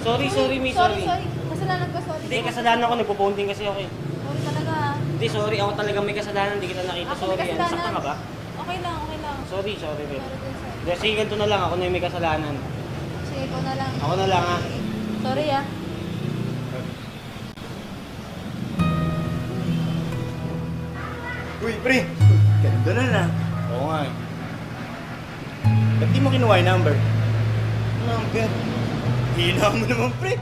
Sorry, may Sorry, sorry. sorry. Kasalanan ko, sorry. Hindi, kasalanan ko. Nagpo-pounding kasi ako eh. Sorry talaga ah. Hindi, sorry. Ako talaga may kasalanan. Hindi kita nakita. Ako may Sorry. kasalanan. Nasaktan ka ba? Okay lang, okay lang. Sorry, babe. Sorry din, sorry. Hindi, sige, ganito na lang. Ako na yung may kasalanan. Sige, ikaw na lang. Ako na lang, ha? Sorry ah. Uy, pre! Ganda na. Oo nga eh. Ba't di mo kinuha yung number? Number? Hina mo naman, pre!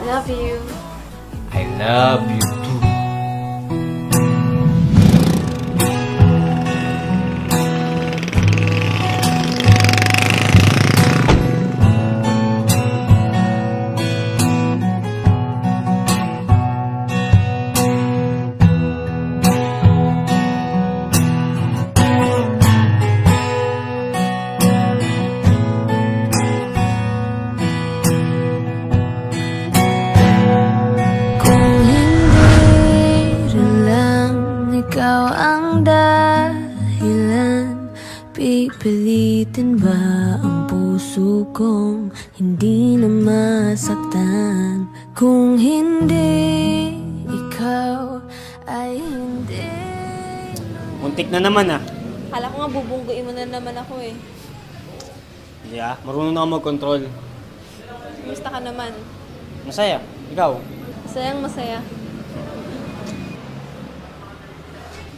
Love you. I love you too. Kung hindi rin lang ikaw ang dahilan, pipilitin ba ang puso kong hindi na masaktan? Kung hindi ikaw ay hindi. Muntik na naman, ha? Kala ko nga bubungguin mo na naman ako eh. Hindi, ha? Marunong na ako mag-control. Kumusta ka naman? Masaya. Ikaw? Masayang masaya.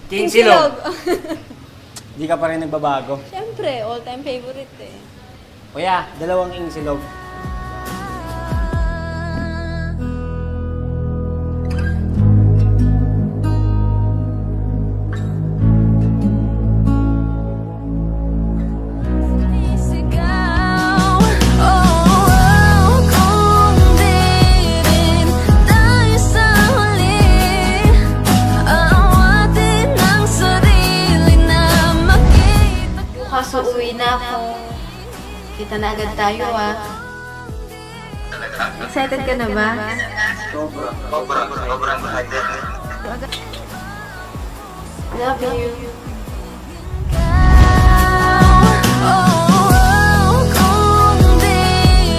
King Silog! Hindi ka pa rin nagbabago. Siyempre, all-time favorite eh. Kuya, 2 King Silog. Sigaw, kung di rin tayo sa huli, aawatin ang sarili na makita ko. Bukas uuwi na ako. Kita na agad tayo ah. Excited ka na ba? Sobrang excited. Love you. Kung di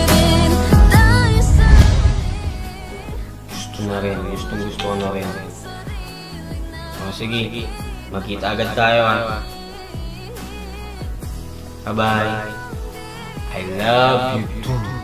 rin tayo sa Gusto na rin. sige. Magkita agad tayo ha. Bye-bye. I love you too.